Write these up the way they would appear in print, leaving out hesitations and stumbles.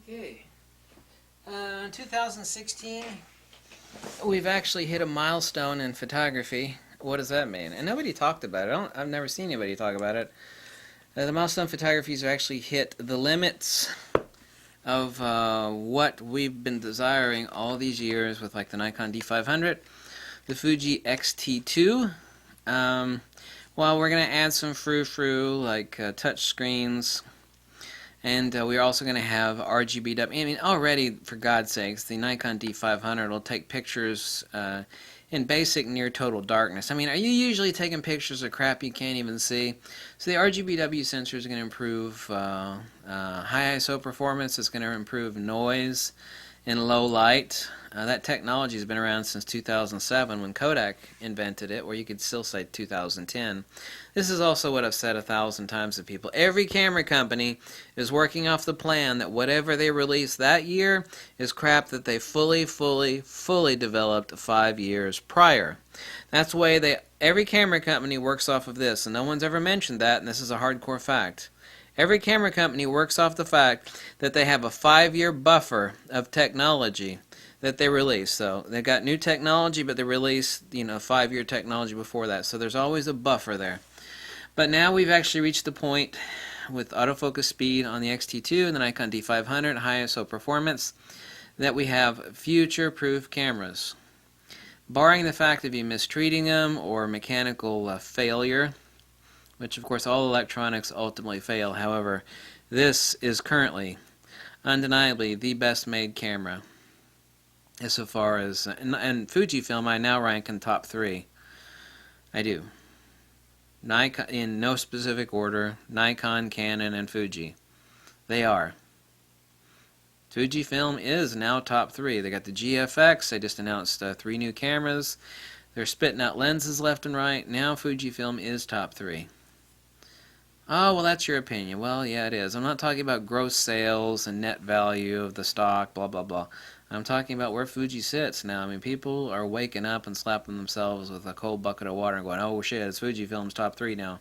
Okay. 2016, we've actually hit a milestone in photography. What does that mean? And nobody talked about it. I've never seen anybody talk about it. The milestone photographies have actually hit the limits of what we've been desiring all these years with like the Nikon D500, the Fuji X-T2. Well, we're going to add some frou-frou like touch screens. And we're also going to have RGB. I mean, already, for God's sakes, the Nikon D500 will take pictures in basic near total darkness. I mean, are you usually taking pictures of crap you can't even see? So the RGBW sensor is going to improve high ISO performance. It's going to improve noise in low light. That technology has been around since 2007 when Kodak invented it, or you could still say 2010. This is also what I've said 1,000 times to people. Every camera company is working off the plan that whatever they release that year is crap that they fully developed 5 years prior. That's the way every camera company works off of this, and no one's ever mentioned that, and this is a hardcore fact. Every camera company works off the fact that they have a 5-year buffer of technology that they release. So they've got new technology, but they release 5-year technology before that. So there's always a buffer there. But now we've actually reached the point with autofocus speed on the X-T2 and the Nikon D500, high ISO performance, that we have future-proof cameras. Barring the fact of you mistreating them or mechanical failure, which of course all electronics ultimately fail. However, this is currently undeniably the best made camera as far as, and Fujifilm I now rank in top 3. I do. Nikon, in no specific order, Nikon, Canon, and Fuji. They are. Fujifilm is now top 3. They got the GFX. They just announced 3 new cameras. They're spitting out lenses left and right. Now Fujifilm is top 3. Oh, well, that's your opinion. Well, yeah, it is. I'm not talking about gross sales and net value of the stock, blah, blah, blah. I'm talking about where Fuji sits now. I mean, people are waking up and slapping themselves with a cold bucket of water and going, oh, shit, it's Fujifilm's top 3 now.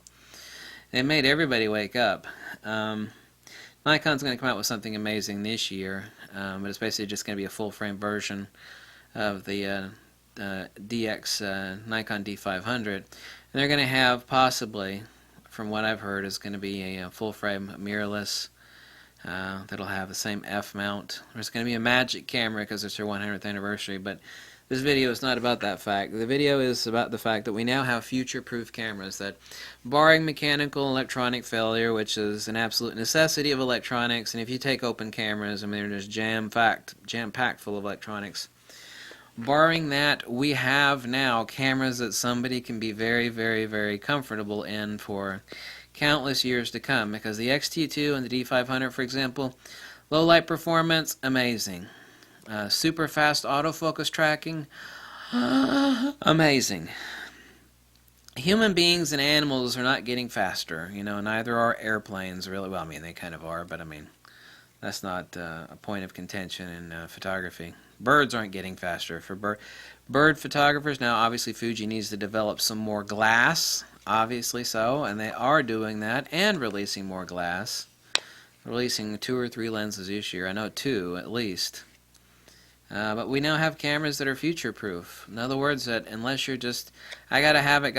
They made everybody wake up. Nikon's going to come out with something amazing this year, but it's basically just going to be a full-frame version of the Nikon D500. And they're going to have possibly, from what I've heard, is going to be a full-frame mirrorless that'll have the same F-mount. There's going to be a magic camera because it's their 100th anniversary, but this video is not about that fact. The video is about the fact that we now have future-proof cameras that, barring mechanical and electronic failure, which is an absolute necessity of electronics, and if you take open cameras, I mean, they're just jam-packed full of electronics. Barring that, we have now cameras that somebody can be very comfortable in for countless years to come, because the X-T2 and the D500, for example, low light performance, amazing. Super fast autofocus tracking, amazing. Human beings and animals are not getting faster, neither are airplanes, really. Well, I mean, they kind of are, but I mean, that's not a point of contention in photography. Birds aren't getting faster. For bird photographers, now obviously Fuji needs to develop some more glass, obviously so, and they are doing that and releasing more glass. Releasing 2 or 3 lenses this year. I know 2 at least. But we now have cameras that are future-proof. In other words, that unless you're just, I gotta have it,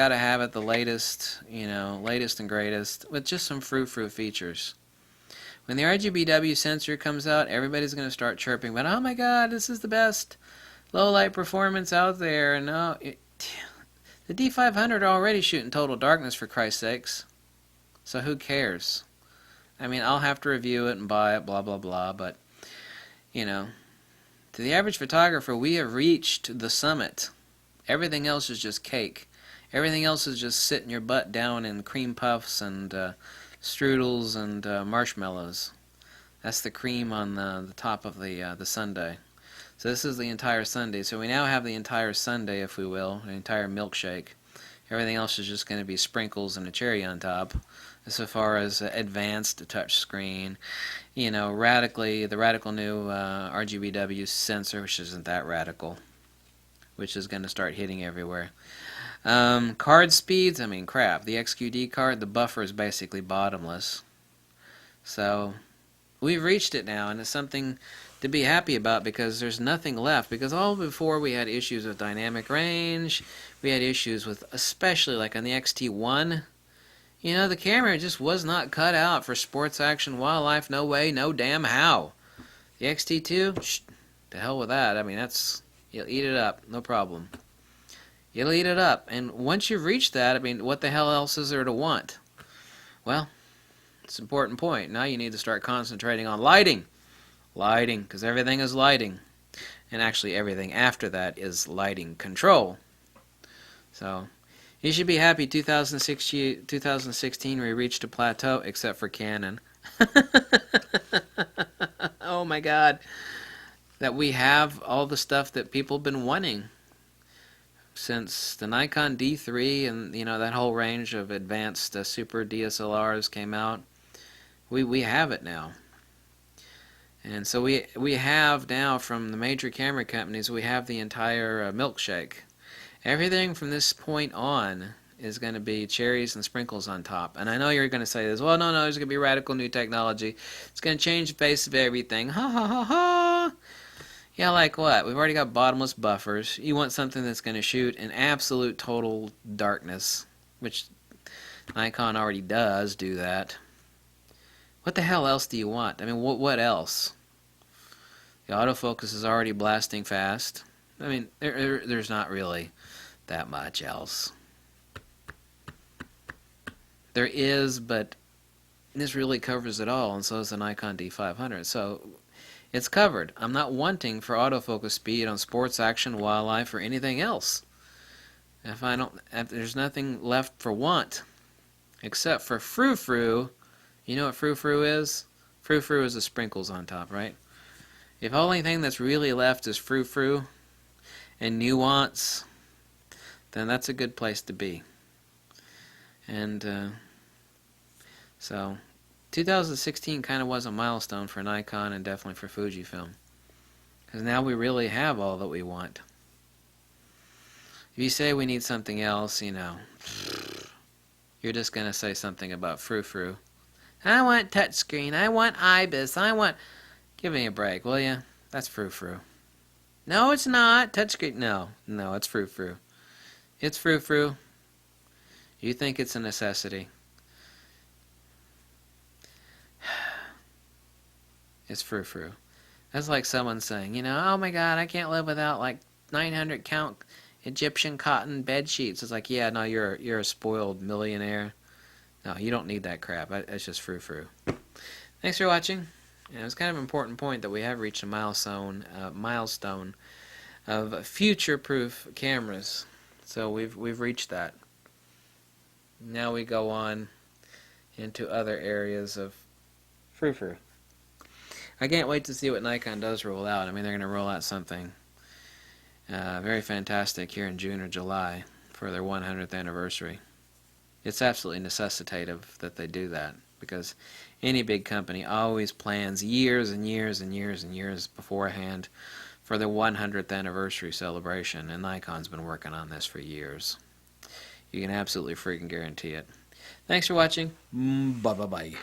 the latest, latest and greatest, with just some frou-frou features. When the RGBW sensor comes out, everybody's going to start chirping, but oh my god, this is the best low-light performance out there. No, the D500 are already shooting total darkness, for Christ's sakes. So who cares? I mean, I'll have to review it and buy it, blah, blah, blah, but, to the average photographer, we have reached the summit. Everything else is just cake. Everything else is just sitting your butt down in cream puffs and strudels and marshmallows. That's the cream on the top of the sundae. So this is the entire sundae. So we now have the entire sundae, if we will, the entire milkshake. Everything else is just going to be sprinkles and a cherry on top. So far as advanced touch screen, the radical new RGBW sensor, which isn't that radical, which is going to start hitting everywhere. Card speeds, I mean, crap. The XQD card, the buffer is basically bottomless. So, we've reached it now, and it's something to be happy about because there's nothing left. Because all before we had issues with dynamic range, we had issues with, especially like on the XT1, you know, the camera just was not cut out for sports action wildlife. No way, no damn how. The XT2, to hell with that. I mean, that's, you'll eat it up, no problem. You'll eat it up. And once you've reached that, I mean, what the hell else is there to want? Well, it's an important point. Now you need to start concentrating on lighting. Lighting, because everything is lighting. And actually everything after that is lighting control. So, you should be happy 2016 we reached a plateau, except for Canon. Oh my God. That we have all the stuff that people have been wanting since the Nikon D3 and, you know, that whole range of advanced super DSLRs came out. We have it now. And so we have now, from the major camera companies, we have the entire milkshake. Everything from this point on is going to be cherries and sprinkles on top. And I know you're going to say this, well, no, there's going to be radical new technology. It's going to change the face of everything. Ha, ha, ha, ha. Yeah, like what? We've already got bottomless buffers. You want something that's going to shoot in absolute total darkness, which Nikon already does do that. What the hell else do you want? I mean, what else? The autofocus is already blasting fast. I mean, there's not really that much else. There is, but this really covers it all, and so is the Nikon D500. So it's covered. I'm not wanting for autofocus speed on sports, action, wildlife, or anything else. If there's nothing left for want, except for frou-frou. You know what frou-frou is? Frou-frou is the sprinkles on top, right? If the only thing that's really left is frou-frou and nuance, then that's a good place to be. And so 2016 kind of was a milestone for Nikon and definitely for Fujifilm, because now we really have all that we want. If you say we need something else, you know, you're just going to say something about frou-frou. I want touchscreen, I want IBIS, I want... Give me a break, will you? That's frou-frou. No, it's not. Touchscreen, no, it's frou-frou. It's frou-frou. You think it's a necessity. It's frou-frou. That's like someone saying, you know, oh my God, I can't live without like 900 count Egyptian cotton bed sheets. It's like, yeah, no, you're a spoiled millionaire. No, you don't need that crap. It's just frou-frou. Thanks for watching. And it was kind of an important point that we have reached a milestone of future-proof cameras. So we've reached that. Now we go on into other areas of frou-frou. I can't wait to see what Nikon does roll out. I mean, they're going to roll out something very fantastic here in June or July for their 100th anniversary. It's absolutely necessitative that they do that, because any big company always plans years and years and years and years beforehand for their 100th anniversary celebration, and Nikon's been working on this for years. You can absolutely freaking guarantee it. Thanks for watching. Bye-bye-bye.